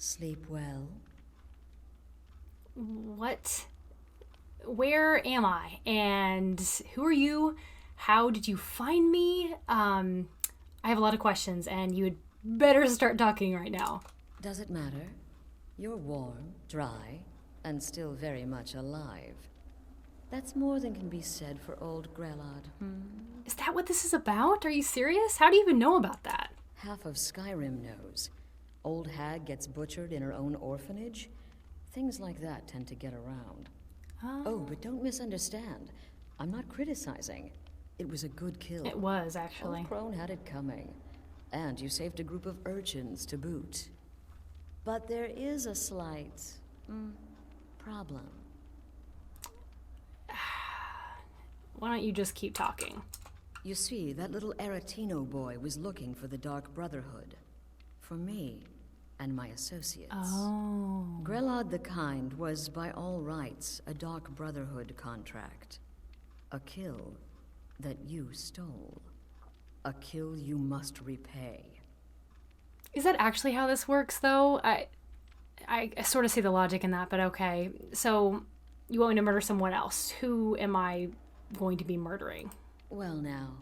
Sleep well? What? Where am I? And who are you? How did you find me? I have a lot of questions, and you had better start talking right now. Does it matter? You're warm, dry, and still very much alive. That's more than can be said for old Grelod. Is that what this is about? Are you serious? How do you even know about that? Half of Skyrim knows. Old hag gets butchered in her own orphanage. Things like that tend to get around. Oh, but don't misunderstand. I'm not criticizing. It was a good kill. It was, actually. Old Crone had it coming. And you saved a group of urchins to boot. But there is a slight... problem. Why don't you just keep talking? You see, that little Aretino boy was looking for the Dark Brotherhood. For me and my associates. Oh. Grelod the Kind was, by all rights, a Dark Brotherhood contract. A kill that you stole. A kill you must repay. Is that actually how this works, though? I sort of see the logic in that, but okay. So, you want me to murder someone else. Who am I going to be murdering? Well now,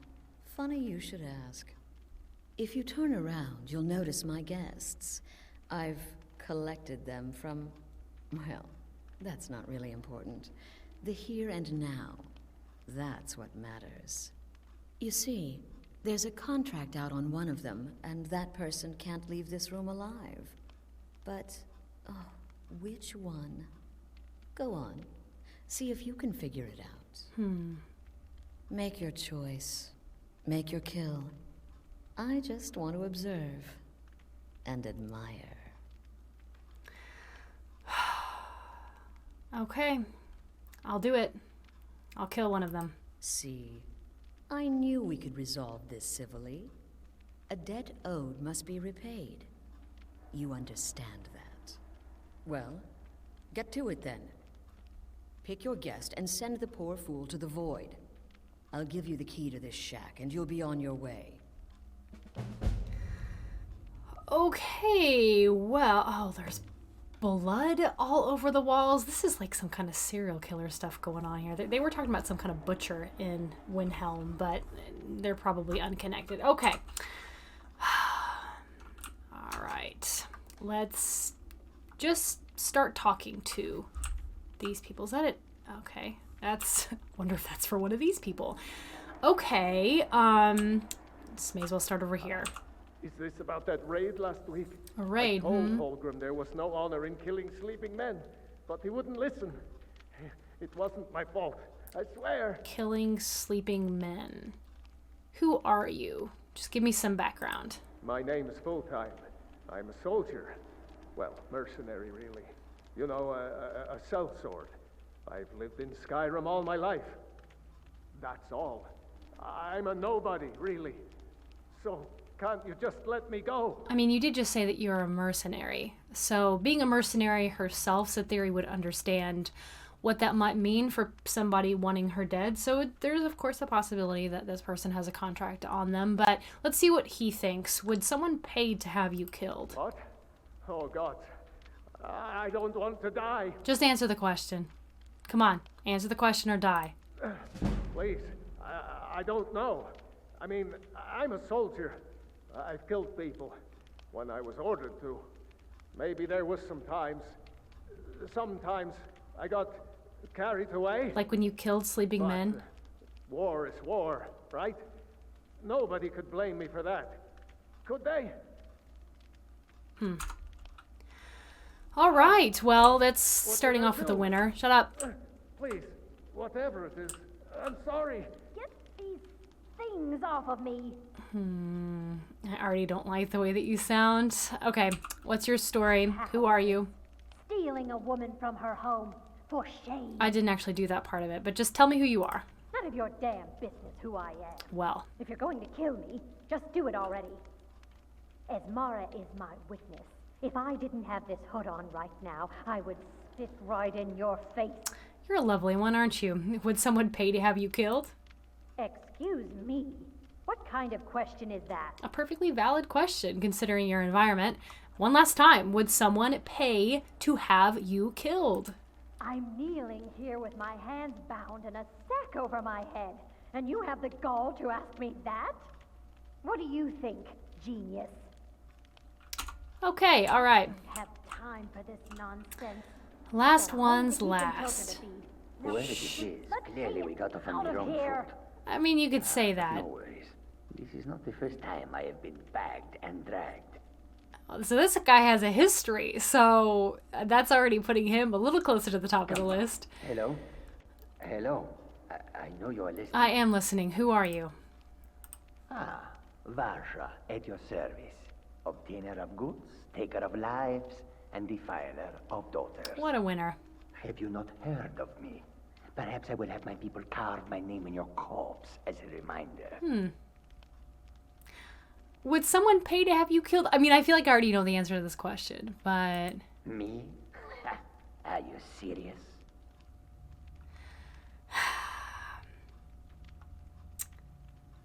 funny you should ask. If you turn around, you'll notice my guests. I've collected them from... well, that's not really important. The here and now. That's what matters. You see, there's a contract out on one of them, and that person can't leave this room alive. But, oh, which one? Go on. See if you can figure it out. Make your choice. Make your kill. I just want to observe and admire. Okay. I'll do it. I'll kill one of them. See, I knew we could resolve this civilly. A debt owed must be repaid. You understand that. Well, get to it then. Pick your guest and send the poor fool to the void. I'll give you the key to this shack and you'll be on your way. Okay, well, oh, there's blood all over the walls. This is like some kind of serial killer stuff going on here. They were talking about some kind of butcher in Windhelm, but they're probably unconnected. Okay. All right. Let's just start talking to these people. Is that it? Okay. Wonder if that's for one of these people. Okay. Just may as well start over here. Is this about that raid last week? A raid? I told Holgrim there was no honor in killing sleeping men, but he wouldn't listen. It wasn't my fault, I swear. Killing sleeping men. Who are you? Just give me some background. My name is Full-Time. I'm a soldier. Well, mercenary, really. You know, a sellsword. I've lived in Skyrim all my life. That's all. I'm a nobody, really. So, can't you just let me go? I mean, you did just say that you're a mercenary. So, being a mercenary herself, Satheri would understand what that might mean for somebody wanting her dead. So, there's, of course, a possibility that this person has a contract on them. But let's see what he thinks. Would someone pay to have you killed? What? Oh, God. I don't want to die. Just answer the question. Come on, answer the question or die. Please, I don't know. I mean, I'm a soldier. I've killed people when I was ordered to. Maybe there was sometimes I got carried away. Like when you killed sleeping men? War is war, right? Nobody could blame me for that. Could they? All right, well, that's starting off with a winner. Shut up. Please, whatever it is, I'm sorry. Get these things off of me. I already don't like the way that you sound. Okay, what's your story? Who are you? Stealing a woman from her home. For shame. I didn't actually do that part of it, but just tell me who you are. None of your damn business who I am. Well, If you're going to kill me, just do it already. Esmara is my witness. If I didn't have this hood on right now, I would spit right in your face. you're a lovely one, aren't you? Would someone pay to have you killed? Excuse me. What kind of question is that? A perfectly valid question, considering your environment. one last time, would someone pay to have you killed? I'm kneeling here with my hands bound and a sack over my head, and you have the gall to ask me that? What do you think, genius? Okay, all right. I have time for this nonsense. Last Now, one's keep them last. tilted at these. Whoever this is, Let's clearly see we it got off on out the of wrong here. foot. I mean, you could say that. No worries. This is not the first time I have been bagged and dragged. So this guy has a history, so that's already putting him a little closer to the top of the list. Hello? Hello? I know you are listening. I am listening. Who are you? Ah, Varsha, at your service. Obtainer of goods, taker of lives, and defiler of daughters. What a winner. Have you not heard of me? Perhaps I will have my people carve my name in your corpse as a reminder. Would someone pay to have you killed? I mean, I feel like I already know the answer to this question, but... Me? Are you serious?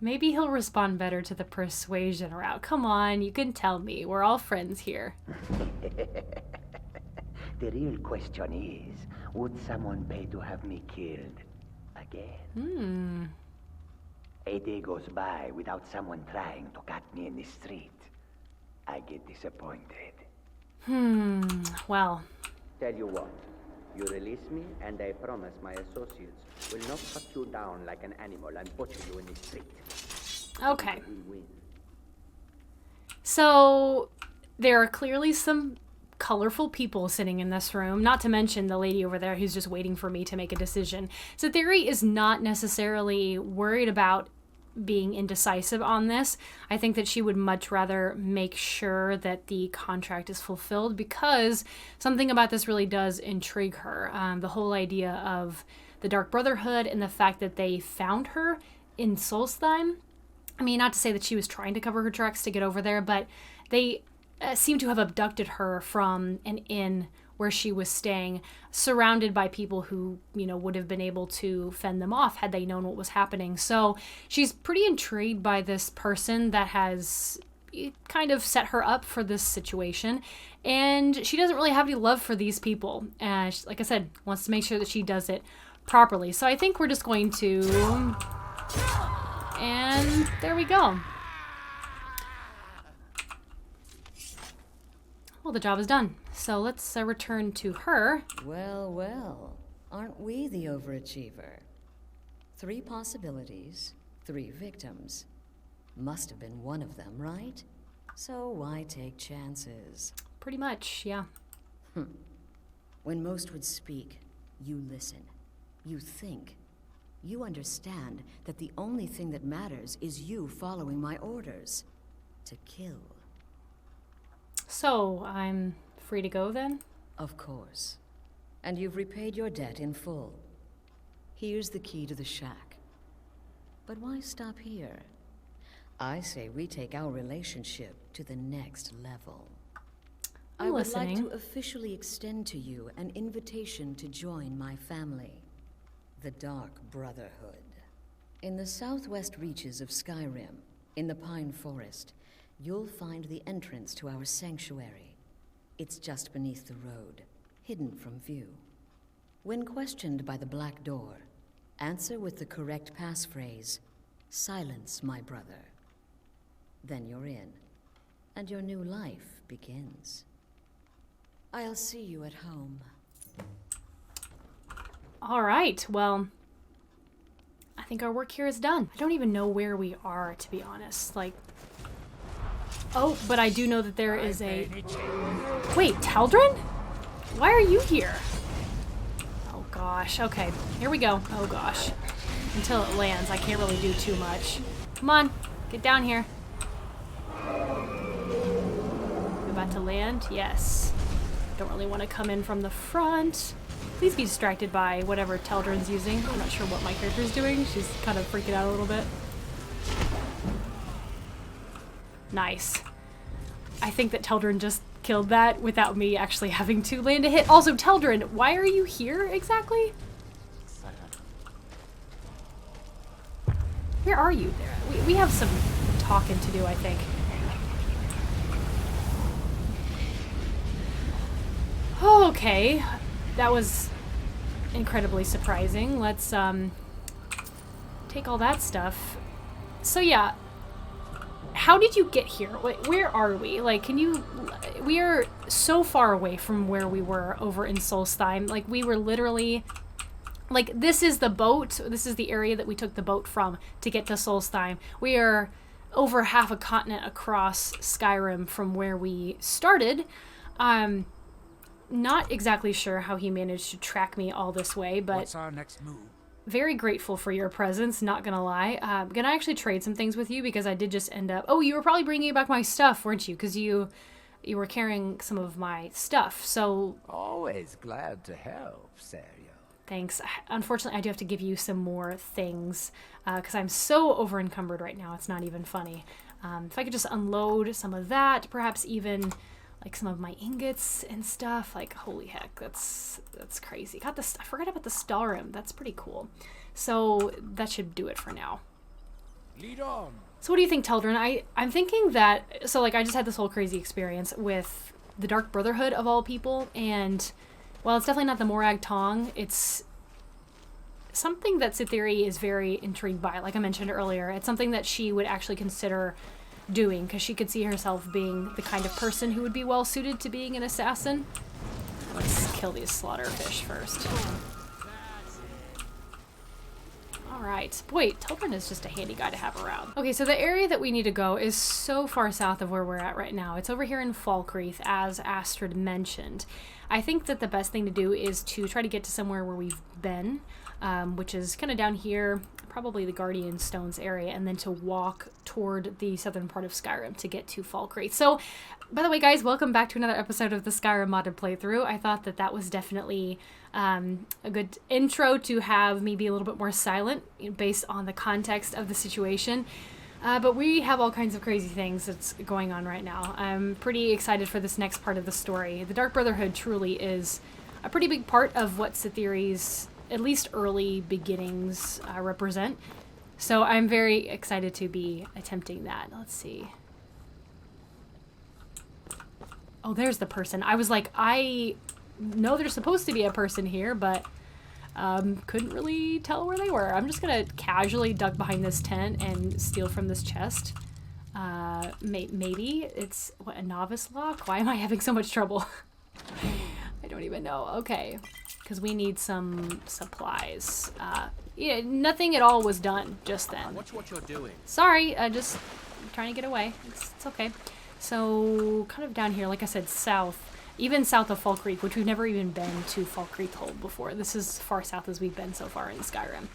Maybe he'll respond better to the persuasion route. Come on, you can tell me. We're all friends here. The real question is, would someone pay to have me killed again? A day goes by without someone trying to cut me in the street. I get disappointed. Well, Tell you what, you release me and I promise my associates will not cut you down like an animal and butcher you in the street. okay. We win. So, there are clearly some colorful people sitting in this room, not to mention the lady over there who's just waiting for me to make a decision. Satheri is not necessarily worried about being indecisive on this. I think that she would much rather make sure that the contract is fulfilled, because something about this really does intrigue her. The whole idea of the Dark Brotherhood and the fact that they found her in Solstheim. I mean, not to say that she was trying to cover her tracks to get over there, but they seem to have abducted her from an inn where she was staying, surrounded by people who, you know, would have been able to fend them off had they known what was happening. So she's pretty intrigued by this person that has kind of set her up for this situation, and she doesn't really have any love for these people. Like I said, wants to make sure that she does it properly. So I think we're just going to... And there we go. Well, the job is done. So let's return to her. Well, well, aren't we the overachiever? 3 possibilities, 3 victims. Must have been one of them, right? So why take chances? Pretty much, yeah. When most would speak, you listen. You think. You understand that the only thing that matters is you following my orders. To kill. So, I'm free to go then? Of course. And you've repaid your debt in full. Here's the key to the shack. But why stop here? I say we take our relationship to the next level. I'm I would listening. like to officially extend to you an invitation to join my family, the Dark Brotherhood. In the southwest reaches of Skyrim, in the Pine Forest, you'll find the entrance to our sanctuary. It's just beneath the road, hidden from view. When questioned by the Black Door, answer with the correct passphrase, "Silence, my brother." Then you're in, and your new life begins. I'll see you at home. All right, well, I think our work here is done. I don't even know where we are, to be honest. Like, oh, but I do know that there is a... Wait, Teldrin? Why are you here? Oh gosh, okay, here we go. Oh gosh. Until it lands, I can't really do too much. Come on, get down here. We about to land? Yes. Don't really want to come in from the front. Please be distracted by whatever Teldrin's using. I'm not sure what my character's doing. She's kind of freaking out a little bit. Nice. I think that Teldrin just killed that without me actually having to land a hit. Also, Teldrin, why are you here exactly? Where are you there? We have some talking to do, I think. Okay, that was incredibly surprising. Let's take all that stuff. So yeah, how did you get here? Where are we? Like, can you... We are so far away from where we were over in Solstheim. Like, we were literally... Like, this is the boat. This is the area that we took the boat from to get to Solstheim. We are over half a continent across Skyrim from where we started. Not exactly sure how he managed to track me all this way, but... What's our next move? Very grateful for your presence, not gonna lie. Gonna actually trade some things with you because I did just end up... Oh, you were probably bringing back my stuff, weren't you? Because you were carrying some of my stuff, so... Always glad to help, Satheri. Thanks. Unfortunately, I do have to give you some more things because I'm so over-encumbered right now, it's not even funny. If I could just unload some of that, perhaps even... like some of my ingots and stuff. Like, holy heck, that's crazy. I forgot about the Skyrim. That's pretty cool. So that should do it for now. Lead on. So what do you think, Teldrin? I'm thinking that, so like I just had this whole crazy experience with the Dark Brotherhood of all people, and while it's definitely not the Morag Tong, it's something that Satheri is very intrigued by. Like I mentioned earlier, it's something that she would actually consider doing because she could see herself being the kind of person who would be well suited to being an assassin. Let's kill these slaughterfish first. Alright. Boy, Teldrin is just a handy guy to have around. Okay, so the area that we need to go is so far south of where we're at right now. It's over here in Falkreath, as Astrid mentioned. I think that the best thing to do is to try to get to somewhere where we've been, which is kind of down here, probably the Guardian Stones area, and then to walk toward the southern part of Skyrim to get to Falkreath. So, by the way, guys, welcome back to another episode of the Skyrim modded playthrough. I thought that that was definitely a good intro to have me be a little bit more silent based on the context of the situation. But we have all kinds of crazy things that's going on right now. I'm pretty excited for this next part of the story. The Dark Brotherhood truly is a pretty big part of what Satheri's at least early beginnings represent. So I'm very excited to be attempting that. Let's see. Oh, there's the person. I was like, I know there's supposed to be a person here, but couldn't really tell where they were. I'm just gonna casually duck behind this tent and steal from this chest. Maybe it's, what, a novice lock? Why am I having so much trouble? I don't even know. Okay. Because we need some supplies. Yeah, nothing at all was done just then. Watch what you're doing. Sorry, just trying to get away. It's okay. So, kind of down here, like I said, south. Even south of Falkreath, which we've never even been to Falkreath Hold before. This is as far south as we've been so far in Skyrim.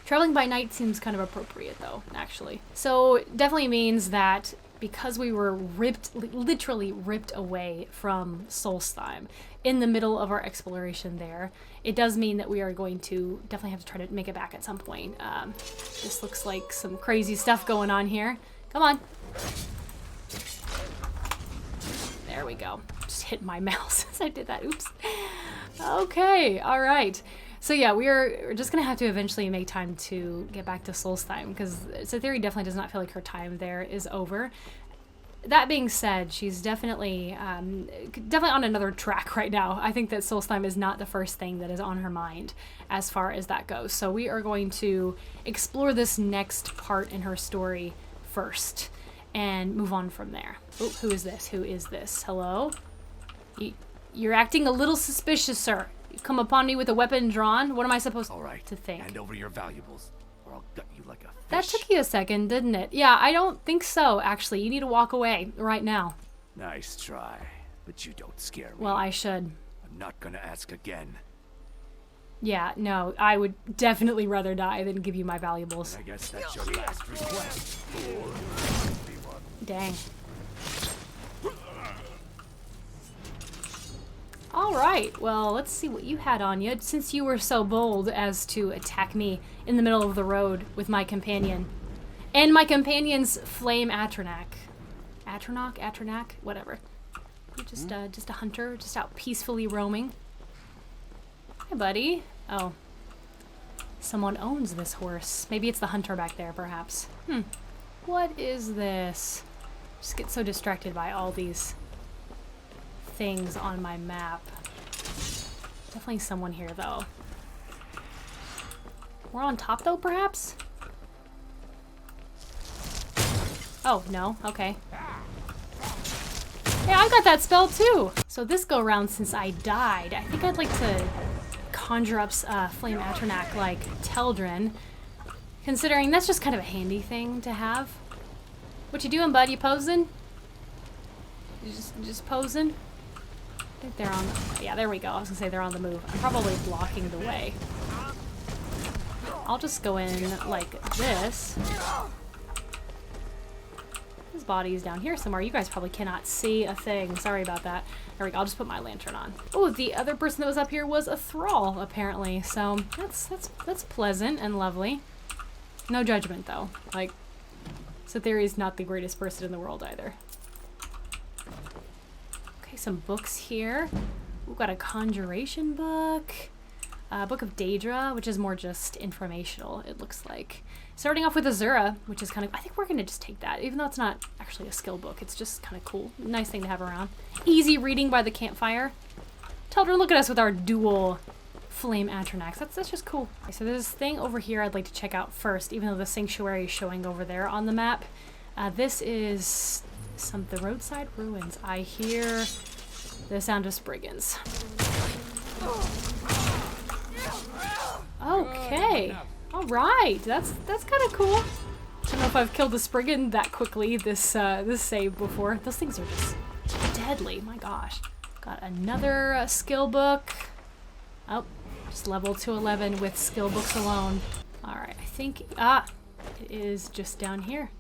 Traveling by night seems kind of appropriate, though, actually. So, definitely means that because we were literally ripped away from Solstheim in the middle of our exploration there, it does mean that we are going to definitely have to try to make it back at some point. This looks like some crazy stuff going on here. Come on. There we go. Just hit my mouse as I did that. Oops. Okay, all right. So yeah, we're just gonna have to eventually make time to get back to Solstheim because Satheri definitely does not feel like her time there is over. That being said, she's definitely on another track right now. I think that Solstheim is not the first thing that is on her mind as far as that goes. So we are going to explore this next part in her story first and move on from there. Oh, who is this? Who is this? Hello? You're acting a little suspicious, sir. You come upon me with a weapon drawn. What am I supposed to think? Hand over your valuables, or I'll gut you like a fish. That took you a second, didn't it? Yeah, I don't think so, actually. You need to walk away right now. Nice try, but you don't scare me. Well, I should. I'm not gonna ask again. Yeah, no, I would definitely rather die than give you my valuables. I guess that's your last request. Dang. Alright, well, let's see what you had on you, since you were so bold as to attack me in the middle of the road with my companion. And my companion's flame Atronak. Atronak? Whatever. You're just a hunter, just out peacefully roaming. Hi, buddy. Oh. Someone owns this horse. Maybe it's the hunter back there, perhaps. What is this? Just get so distracted by all these things on my map. Definitely someone here, though. We're on top, though, perhaps? Oh, no. Okay. Yeah, I got that spell, too! So this go-around, since I died, I think I'd like to conjure up Flame Atronak like Teldrin, considering that's just kind of a handy thing to have. What you doing, bud? You posing? You just posing? I think they're on the... Yeah, there we go. I was gonna say they're on the move. I'm probably blocking the way. I'll just go in like this. His body's down here somewhere. You guys probably cannot see a thing. Sorry about that. There we go. I'll just put my lantern on. Oh, the other person that was up here was a thrall, apparently. So that's pleasant and lovely. No judgment, though. Like, Satheri is not the greatest person in the world either. Okay, some books here. We've got a conjuration book. A book of Daedra, which is more just informational, it looks like. Starting off with Azura, which is kind of... I think we're going to just take that, even though it's not actually a skill book. It's just kind of cool. Nice thing to have around. Easy reading by the campfire. Teldrin, look at us with our dual Flame Atronachs. That's just cool. Okay, so there's this thing over here I'd like to check out first, even though the sanctuary is showing over there on the map. This is the roadside ruins. I hear the sound of Spriggans. Okay. All right. That's kind of cool. I don't know if I've killed a Spriggan that quickly this save before. Those things are just deadly. My gosh. Got another skill book. Oh, just level to 11 with skill books alone. All right. I think it is just down here.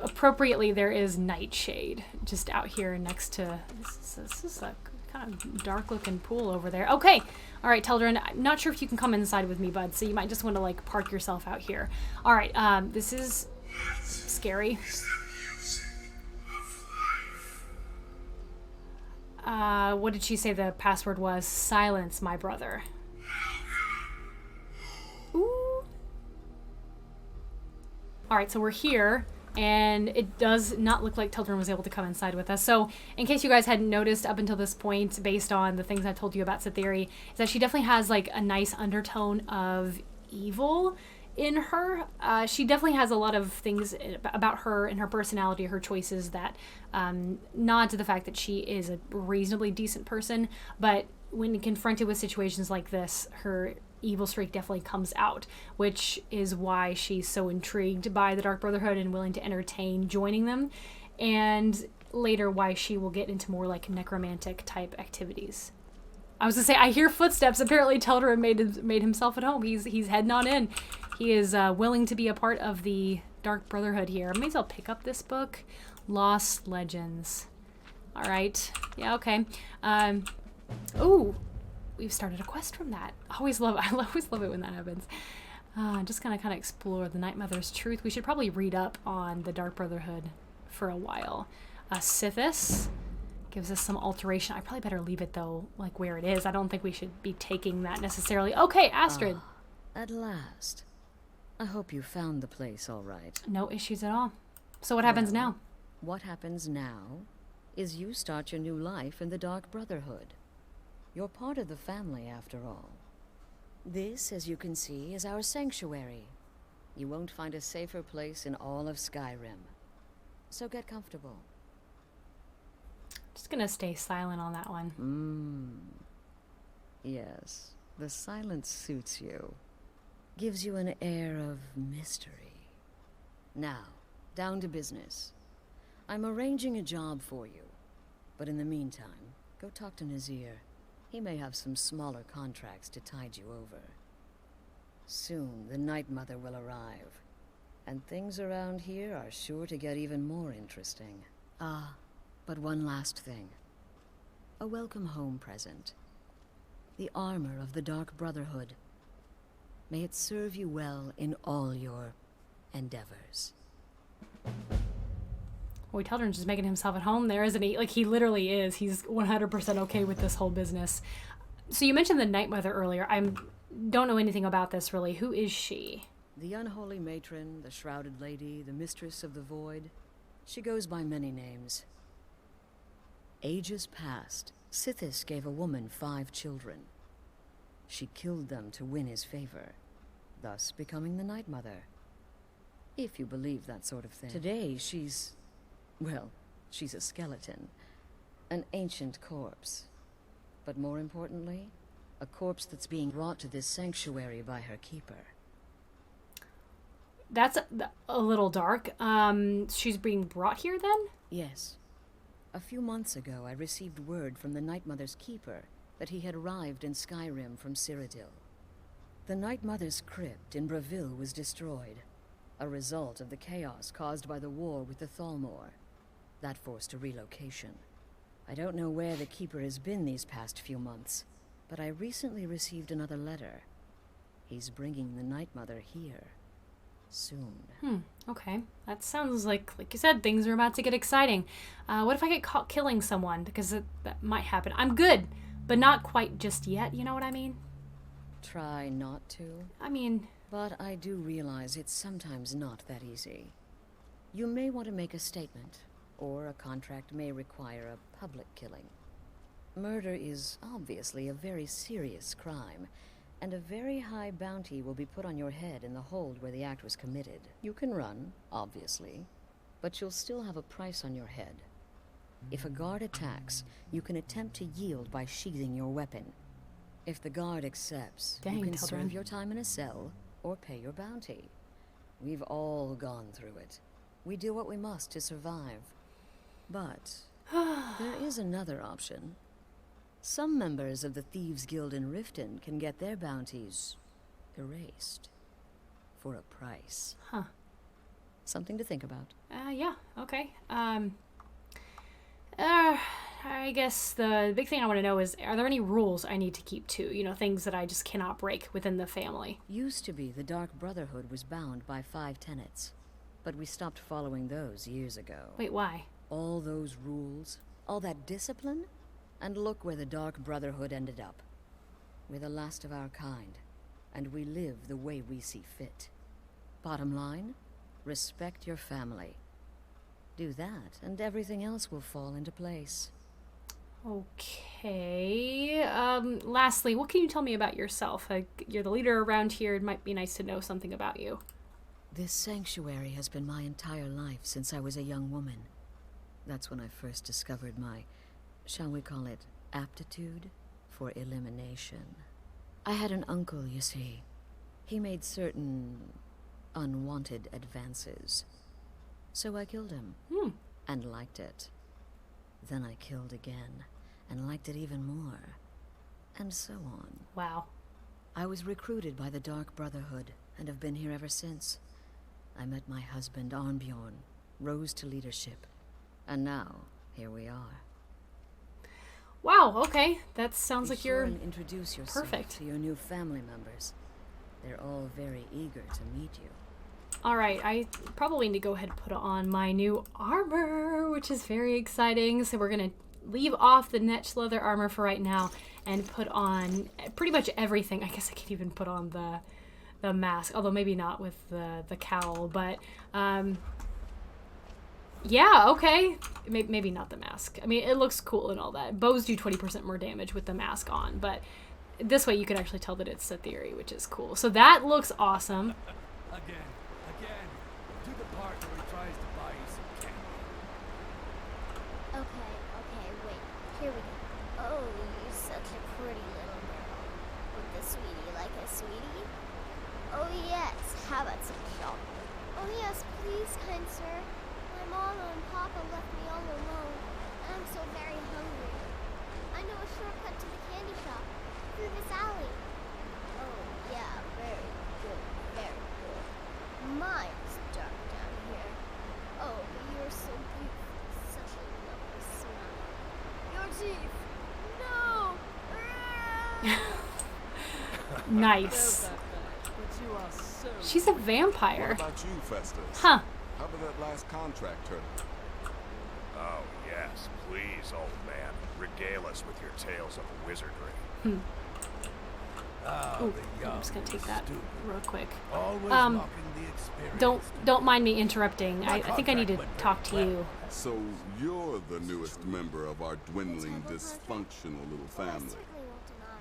Appropriately, there is Nightshade just out here next to this is a kind of dark looking pool over there. Okay. All right, Teldrin, I'm not sure if you can come inside with me, bud, so you might just want to like park yourself out here. All right, this is scary. What did she say the password was? Silence, my brother. Ooh. All right, so we're here. And it does not look like Teldrin was able to come inside with us. So, in case you guys hadn't noticed up until this point, based on the things I told you about Satheri, is that she definitely has like a nice undertone of evil in her. She definitely has a lot of things about her and her personality, her choices that nod to the fact that she is a reasonably decent person. But when confronted with situations like this, her evil streak definitely comes out, which is why she's so intrigued by the Dark Brotherhood and willing to entertain joining them, and later why she will get into more like necromantic type activities. I was gonna say, I hear footsteps. Apparently Teldrin made himself at home. He's heading on in. He is willing to be a part of the Dark Brotherhood here. Maybe I'll pick up this book. Lost Legends. All right. Yeah, okay. Ooh. We've started a quest from that. I always love it when that happens. Just gonna kind of explore the Night Mother's truth. We should probably read up on the Dark Brotherhood for a while. Sithis gives us some alteration. I probably better leave it though, like where it is. I don't think we should be taking that necessarily. Okay, Astrid. At last. I hope you found the place all right. No issues at all. So what happens now? What happens now is you start your new life in the Dark Brotherhood. You're part of the family, after all. This, as you can see, is our sanctuary. You won't find a safer place in all of Skyrim. So get comfortable. Just gonna stay silent on that one. Yes, the silence suits you. Gives you an air of mystery. Now, down to business. I'm arranging a job for you. But in the meantime, go talk to Nazir. He may have some smaller contracts to tide you over. Soon, the Night Mother will arrive. And things around here are sure to get even more interesting. But one last thing. A welcome home present. The armor of the Dark Brotherhood. May it serve you well in all your endeavors. Boy, Teldrin's just making himself at home there, isn't he? Like, he literally is. He's 100% okay with this whole business. So you mentioned the Night Mother earlier. I don't know anything about this, really. Who is she? The unholy matron, the shrouded lady, the mistress of the void. She goes by many names. Ages past, Sithis gave a woman 5 children. She killed them to win his favor, thus becoming the Night Mother. If you believe that sort of thing. Today, she's... well, she's a skeleton. An ancient corpse. But more importantly, a corpse that's being brought to this sanctuary by her keeper. That's a little dark. She's being brought here then? Yes. A few months ago, I received word from the Night Mother's keeper that he had arrived in Skyrim from Cyrodiil. The Night Mother's crypt in Brotherhood was destroyed, a result of the chaos caused by the war with the Thalmor. That forced a relocation. I don't know where the keeper has been these past few months, but I recently received another letter. He's bringing the Night Mother here. Soon. Okay. That sounds like you said, things are about to get exciting. What if I get caught killing someone? Because that might happen. I'm good, but not quite just yet, you know what I mean? Try not to. I mean... But I do realize it's sometimes not that easy. You may want to make a statement, or a contract may require a public killing. Murder is obviously a very serious crime, and a very high bounty will be put on your head in the hold where the act was committed. You can run, obviously, but you'll still have a price on your head. If a guard attacks, you can attempt to yield by sheathing your weapon. If the guard accepts, you can serve your time in a cell or pay your bounty. We've all gone through it. We do what we must to survive. But there is another option. Some members of the Thieves' Guild in Riften can get their bounties erased for a price. Huh. Something to think about. Yeah, okay. I guess the big thing I want to know is, are there any rules I need to keep to? You know, things that I just cannot break within the family. Used to be the Dark Brotherhood was bound by 5 tenets, but we stopped following those years ago. Wait, why? All those rules, all that discipline, and look where the Dark Brotherhood ended up. We're the last of our kind, and we live the way we see fit. Bottom line, respect your family. Do that, and everything else will fall into place. Okay. Lastly, what can you tell me about yourself? You're the leader around here. It might be nice to know something about you. This sanctuary has been my entire life since I was a young woman. That's when I first discovered my, shall we call it, aptitude for elimination. I had an uncle, you see. He made certain unwanted advances. So I killed him, and liked it. Then I killed again, and liked it even more. And so on. Wow. I was recruited by the Dark Brotherhood, and have been here ever since. I met my husband, Arnbjorn, rose to leadership, and now, here we are. Wow, okay. That sounds like you're and introduce yourself perfect to your new family members. They're all very eager to meet you. Alright, I probably need to go ahead and put on my new armor, which is very exciting. So we're going to leave off the Netch leather armor for right now and put on pretty much everything. I guess I can even put on the mask, although maybe not with the cowl, but yeah, okay. Maybe not the mask. I mean, it looks cool and all that. Bows do 20% more damage with the mask on, but this way you can actually tell that it's Satheri, which is cool. So that looks awesome. Again. Do the part where he tries to buy you some candy. Okay, wait. Here we go. Oh, you're such a pretty little girl. With the sweetie like a sweetie? Oh yes, how about some chocolate? Oh yes, please, kind sir. My mama and papa left me all alone, and I'm so very hungry. I know a shortcut to the candy shop, through this alley. Oh yeah, very good, very good. Mine's dark down here. Oh, but you're so beautiful, such a lovely smile. Your teeth! No! Nice. She's a vampire. What about you, Festus? Huh. How about that last contract turn? Oh, yes, please, old man. Regale us with your tales of wizardry. Ooh, I'm just gonna take that real quick. Always mocking the experience. Don't mind me interrupting. I think I need to talk to you. So you're the newest member of our dwindling, dysfunctional little family.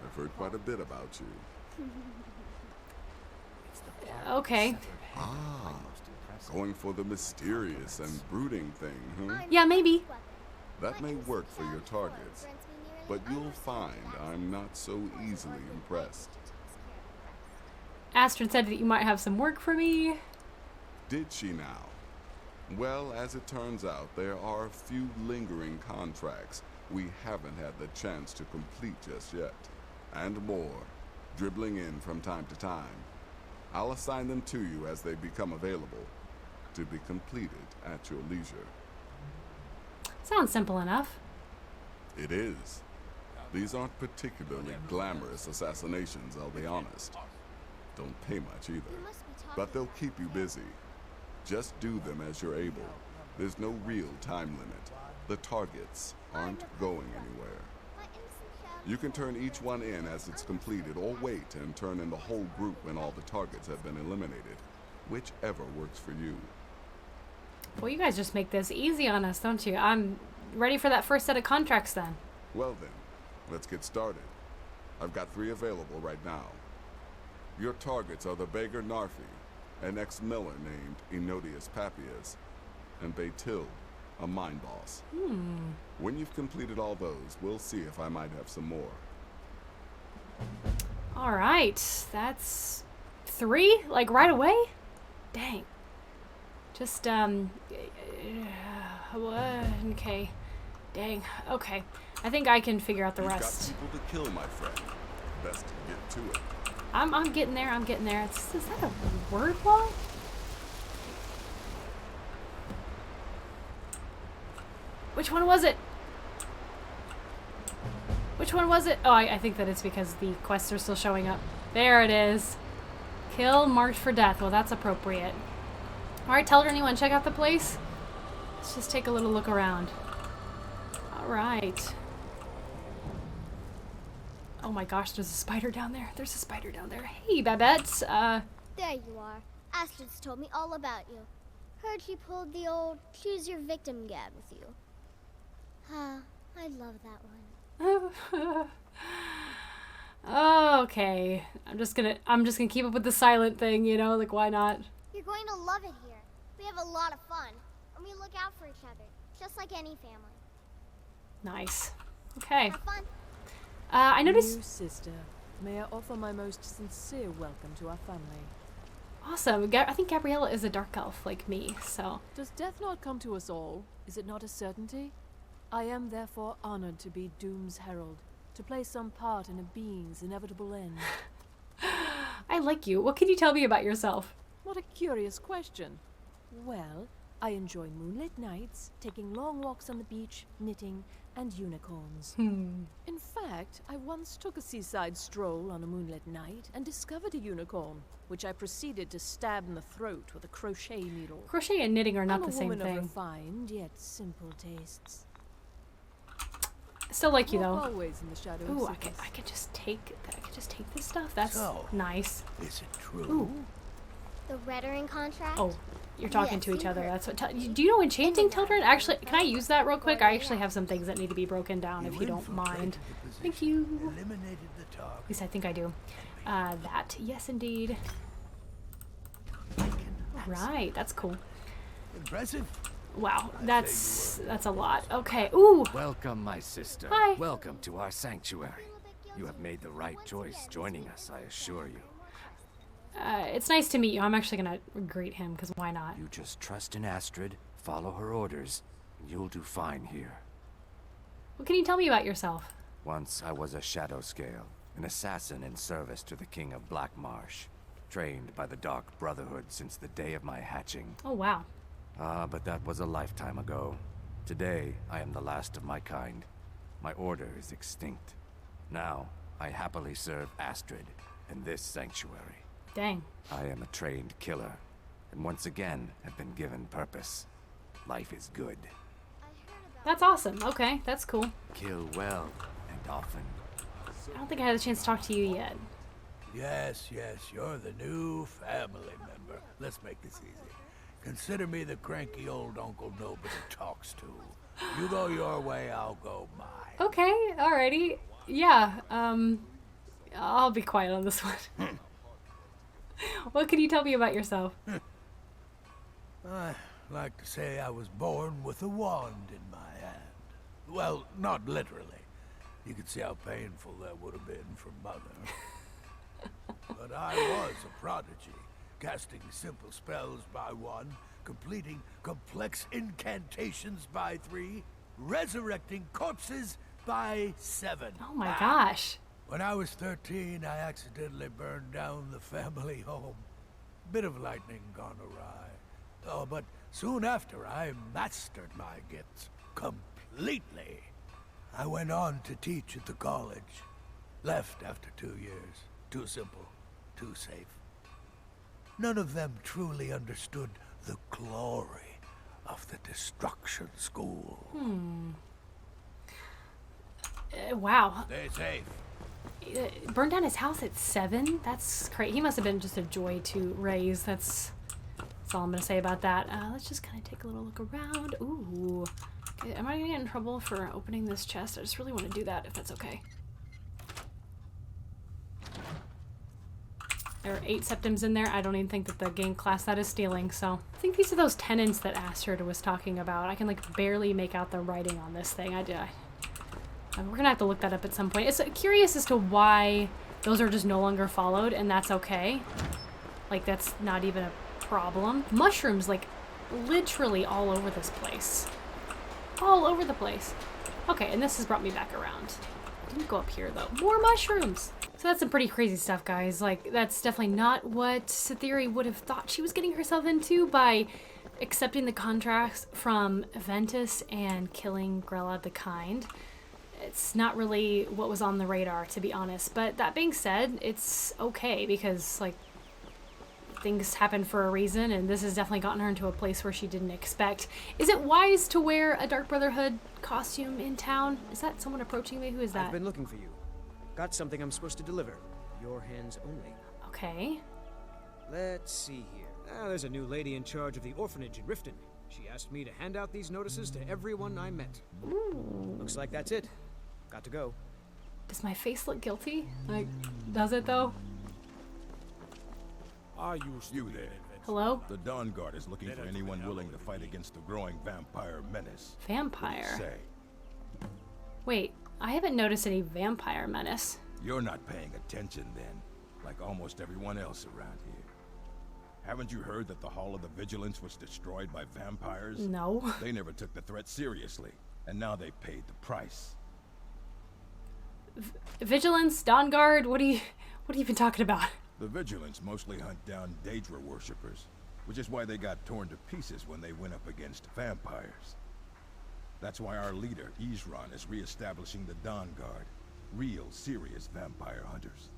I've heard quite a bit about you. Okay. Ah, going for the mysterious and brooding thing, huh? Yeah, maybe. That may work for your targets, but you'll find I'm not so easily impressed. Astrid said that you might have some work for me. Did she now? Well, as it turns out, there are a few lingering contracts we haven't had the chance to complete just yet. And more, dribbling in from time to time. I'll assign them to you as they become available, to be completed at your leisure. Sounds simple enough. It is. These aren't particularly glamorous assassinations, I'll be honest. Don't pay much either, but they'll keep you busy. Just do them as you're able. There's no real time limit. The targets aren't going anywhere. You can turn each one in as it's completed, or wait and turn in the whole group when all the targets have been eliminated. Whichever works for you. Well, you guys just make this easy on us, don't you? I'm ready for that first set of contracts then. Well then, let's get started. I've got 3 available right now. Your targets are the beggar Narfi, an ex-miller named Enodius Papias, and Baytil, a mine boss. When you've completed all those, we'll see if I might have some more. All right, that's 3, like right away? Dang. Just, okay. Dang, okay. I think I can figure out the rest. You've got people to kill, my friend. Best get to it. I'm getting there, I'm getting there. Is that a word wall? Which one was it? Which one was it? Oh, I think that it's because the quests are still showing up. There it is. Kill marked for death. Well, that's appropriate. Alright, tell her anyone check out the place. Let's just take a little look around. Alright. Oh my gosh, there's a spider down there. There's a spider down there. Hey, Babette. There you are. Astrid's told me all about you. Heard she pulled the old choose your victim gad with you. I love that one. Okay. I'm just gonna keep up with the silent thing, you know, like why not? You're going to love it here. We have a lot of fun, and we look out for each other, just like any family. Nice. Okay. Have fun. I noticed. New sister, may I offer my most sincere welcome to our family. Awesome. I think Gabriella is a dark elf like me, so. Does death not come to us all? Is it not a certainty? I am therefore honored to be Doom's herald, to play some part in a being's inevitable end. I like you. What can you tell me about yourself? What a curious question. Well, I enjoy moonlit nights, taking long walks on the beach, knitting, and unicorns. In fact, I once took a seaside stroll on a moonlit night and discovered a unicorn, which I proceeded to stab in the throat with a crochet needle. Crochet and knitting are not I'm the same a woman thing. of refined yet simple tastes. Still like you though. Always in the shadow. Ooh, I could just take this stuff. That's nice. Is it true? Ooh. The Rettering contract? Oh, you're talking Yes, to each you other. heard. That's what. Do you know enchanting Tildred? Actually, can I use that real quick? I actually have some things that need to be broken down if you don't mind. Thank you. Eliminated the target. At least I think I do. That, yes, indeed. Right, that's cool. Impressive. Wow, that's a lot. Okay. Ooh. Welcome, my sister. Hi. Welcome to our sanctuary. You have made the right choice joining us, I assure you. It's nice to meet you. I'm actually gonna greet him, because why not? You just trust in Astrid, follow her orders, and you'll do fine here. What can you tell me about yourself? Once I was a shadow scale, an assassin in service to the King of Black Marsh, trained by the Dark Brotherhood since the day of my hatching. Oh, wow. But that was a lifetime ago. Today, I am the last of my kind. My order is extinct. Now, I happily serve Astrid in this sanctuary. Dang. I am a trained killer, and once again have been given purpose. Life is good. That's awesome. Okay, that's cool. Kill well and often. I don't think I had a chance to talk to you yet. Yes, you're the new family member. Let's make this easy. Consider me the cranky old uncle nobody talks to. You go your way, I'll go mine. Okay, alrighty. Yeah, I'll be quiet on this one. What can you tell me about yourself? I like to say I was born with a wand in my hand. Well, not literally. You can see how painful that would have been for Mother. But I was a prodigy, casting simple spells by 1, completing complex incantations by 3, resurrecting corpses by 7. Oh my gosh. When I was 13, I accidentally burned down the family home. Bit of lightning gone awry. Oh, but soon after, I mastered my gifts completely. I went on to teach at the college. Left after 2 years. Too simple. Too safe. None of them truly understood the glory of the Destruction School. Wow. Stay safe. Burned down his house at 7? That's crazy. He must have been just a joy to raise. That's all I'm going to say about that. Let's just kind of take a little look around. Ooh. Okay, am I going to get in trouble for opening this chest? I just really want to do that, if that's okay. There are 8 septims in there. I don't even think that the game class that is stealing, so. I think these are those tenants that Astrid was talking about. I can, like, barely make out the writing on this thing. We're gonna have to look that up at some point. It's curious as to why those are just no longer followed, and that's okay. Like, that's not even a problem. Mushrooms, like, literally all over this place. All over the place. Okay, and this has brought me back around. I didn't go up here, though. More mushrooms! So that's some pretty crazy stuff, guys. Like, that's definitely not what Satheri would have thought she was getting herself into by accepting the contracts from Ventus and killing Grella the Kind. It's not really what was on the radar, to be honest. But that being said, it's okay because, like, things happen for a reason, and this has definitely gotten her into a place where she didn't expect. Is it wise to wear a Dark Brotherhood costume in town? Is that someone approaching me? Who is that? I've been looking for you. Got something I'm supposed to deliver. Your hands only. Okay. Let's see here. There's a new lady in charge of the orphanage in Riften. She asked me to hand out these notices to everyone I met. Ooh. Looks like that's it. Got to go. Does my face look guilty? Like, does it though? Are you there? Hello? The Dawn Guard is looking for anyone willing to fight against the growing vampire menace. Vampire? Say. Wait, I haven't noticed any vampire menace. You're not paying attention then, like almost everyone else around here. Haven't you heard that the Hall of the Vigilance was destroyed by vampires? No. They never took the threat seriously, and now they paid the price. Vigilance, Dawn Guard, what are you even talking about? The Vigilance mostly hunt down Daedra worshippers, which is why they got torn to pieces when they went up against vampires. That's why our leader, Isran, is re-establishing the Dawn Guard. Real, serious vampire hunters.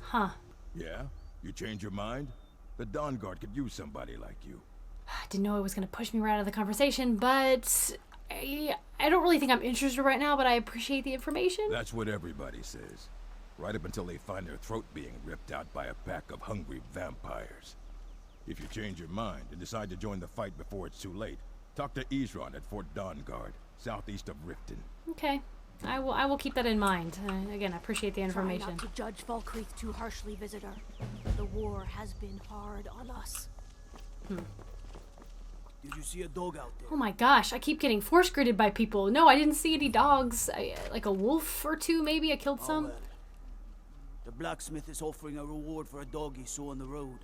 Huh. Yeah? You change your mind? The Dawn Guard could use somebody like you. I didn't know it was going to push me right out of the conversation, but I don't really think I'm interested right now, but I appreciate the information. That's what everybody says. Right up until they find their throat being ripped out by a pack of hungry vampires. If you change your mind and decide to join the fight before it's too late, talk to Isran at Fort Dawn Guard, southeast of Riften. Okay. I will keep that in mind. Again, I appreciate the information. Try not to judge Falkreath too harshly, visitor. The war has been hard on us. Did you see a dog out there? Oh my gosh, I keep getting force gridded by people. No, I didn't see any dogs. Like a wolf or two, maybe. I killed some. Well. The blacksmith is offering a reward for a dog he saw on the road.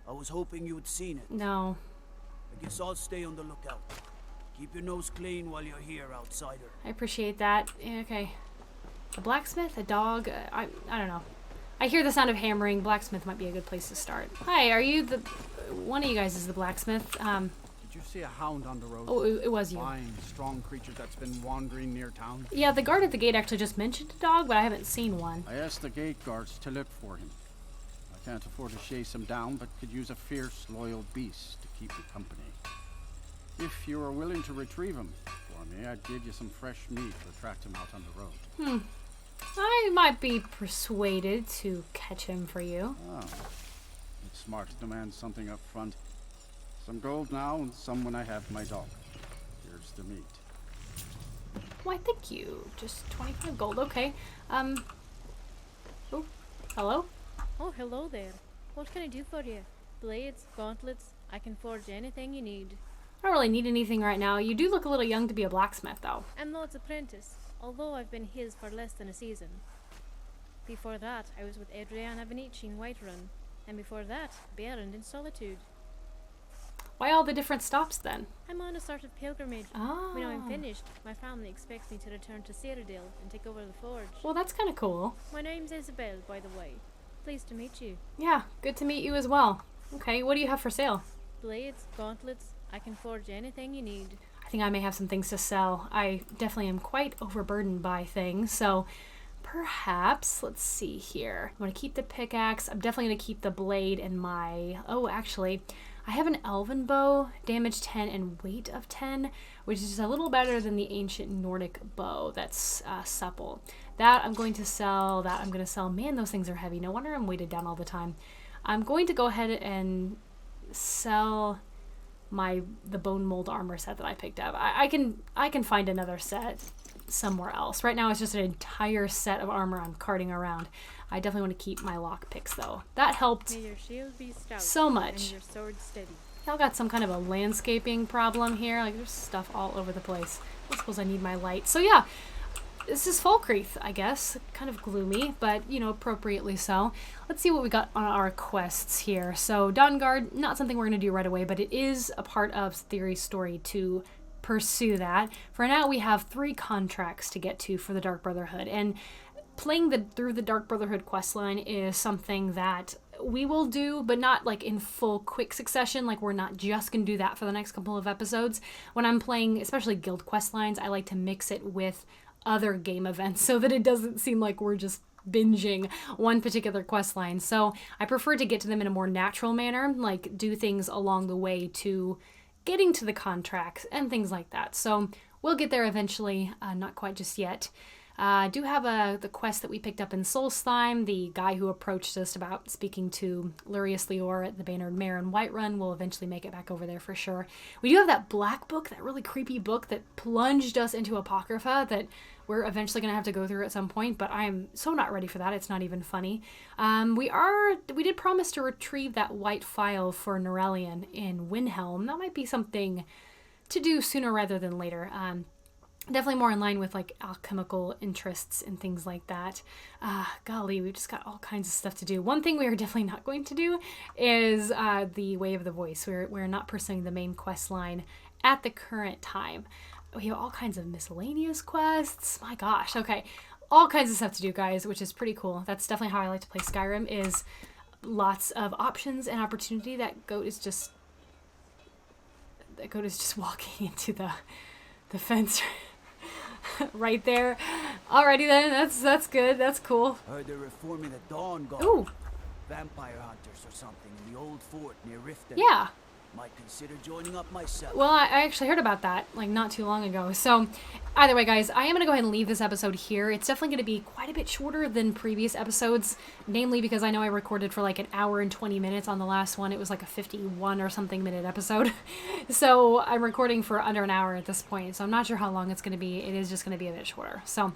I was hoping you had seen it. No. I guess I'll stay on the lookout. Keep your nose clean while you're here, outsider. I appreciate that. Yeah, okay. A blacksmith, a dog, I don't know. I hear the sound of hammering. Blacksmith might be a good place to start. Hi, are you the... One of you guys is the blacksmith. Did you see a hound on the road? Oh, it was you. Fine, strong creature that's been wandering near town. Yeah, the guard at the gate actually just mentioned a dog, but I haven't seen one. I asked the gate guards to look for him. I can't afford to chase him down, but could use a fierce, loyal beast to keep me company. If you are willing to retrieve him for me, I'd give you some fresh meat to attract him out on the road. I might be persuaded to catch him for you. Oh. It's smart to demand something up front. Some gold now and some when I have my dog. Here's the meat. Why, thank you. Just 25 gold. Okay. Oh, hello? Oh, hello there. What can I do for you? Blades, gauntlets, I can forge anything you need. I don't really need anything right now. You do look a little young to be a blacksmith, though. I'm Lord's apprentice, although I've been his for less than a season. Before that, I was with Adriana Venici in Whiterun, and before that, Berend in Solitude. Why all the different stops, then? I'm on a sort of pilgrimage. Oh. When I'm finished, my family expects me to return to Cyrodiil and take over the forge. Well, that's kind of cool. My name's Isabel, by the way. Pleased to meet you. Yeah, good to meet you as well. Okay, what do you have for sale? Blades, gauntlets, I can forge anything you need. I think I may have some things to sell. I definitely am quite overburdened by things, so perhaps, let's see here. I'm going to keep the pickaxe. I'm definitely going to keep the blade and my... Oh, actually, I have an elven bow, damage 10 and weight of 10, which is just a little better than the ancient Nordic bow that's supple. That I'm going to sell, that I'm going to sell. Man, those things are heavy. No wonder I'm weighted down all the time. I'm going to go ahead and sell the bone mold armor set that I picked up. I can find another set somewhere else. Right now it's just an entire set of armor I'm carting around. I definitely want to keep my lockpicks though. That helped May your shield be stout so much. And your sword steady. Y'all got some kind of a landscaping problem here. Like there's stuff all over the place. I suppose I need my light. So yeah, this is Falkreath, I guess. Kind of gloomy, but you know, appropriately so. Let's see what we got on our quests here. So Dawnguard, not something we're going to do right away, but it is a part of Satheri's story to pursue that. For now, we have 3 contracts to get to for the Dark Brotherhood, and playing through the Dark Brotherhood questline is something that we will do, but not like in full quick succession. Like we're not just gonna do that for the next couple of episodes. When I'm playing, especially guild questlines, I like to mix it with other game events so that it doesn't seem like we're just binging one particular questline. So I prefer to get to them in a more natural manner, like do things along the way to getting to the contracts and things like that. So we'll get there eventually, not quite just yet. I do have the quest that we picked up in Solstheim. The guy who approached us about speaking to Lurius Lior at the Bannered Mare in Whiterun will eventually make it back over there for sure. We do have that black book, that really creepy book that plunged us into Apocrypha that we're eventually going to have to go through at some point, but I am so not ready for that. It's not even funny. We did promise to retrieve that white file for Norellian in Windhelm. That might be something to do sooner rather than later. Definitely more in line with like alchemical interests and things like that. Golly, we've just got all kinds of stuff to do. One thing we are definitely not going to do is the Way of the Voice. We're not pursuing the main quest line at the current time. We have all kinds of miscellaneous quests. My gosh, okay. All kinds of stuff to do, guys, which is pretty cool. That's definitely how I like to play Skyrim, is lots of options and opportunity. That goat is just walking into the fence right there. Alrighty then, that's good. That's cool. Heard they're reforming the Dawnguard. Ooh. Vampire hunters or something in the old fort near Riften. Yeah. Might consider joining up myself. Well, I actually heard about that, like, not too long ago. So, either way, guys, I am going to go ahead and leave this episode here. It's definitely going to be quite a bit shorter than previous episodes, namely because I know I recorded for, like, an hour and 20 minutes on the last one. It was, like, a 51 or something minute episode. So, I'm recording for under an hour at this point, so I'm not sure how long it's going to be. It is just going to be a bit shorter. So,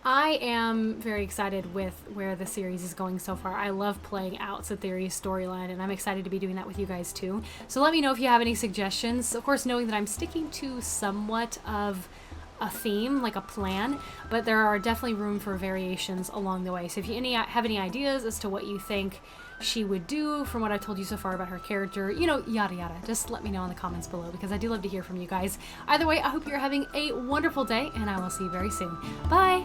I am very excited with where the series is going so far. I love playing out Satheri's storyline, and I'm excited to be doing that with you guys too. So let me know if you have any suggestions. Of course, knowing that I'm sticking to somewhat of a theme, like a plan, but there are definitely room for variations along the way. So if you have any ideas as to what you think she would do from what I told you so far about her character, you know, yada yada, just let me know in the comments below, because I do love to hear from you guys. Either way, I hope you're having a wonderful day, and I will see you very soon. Bye!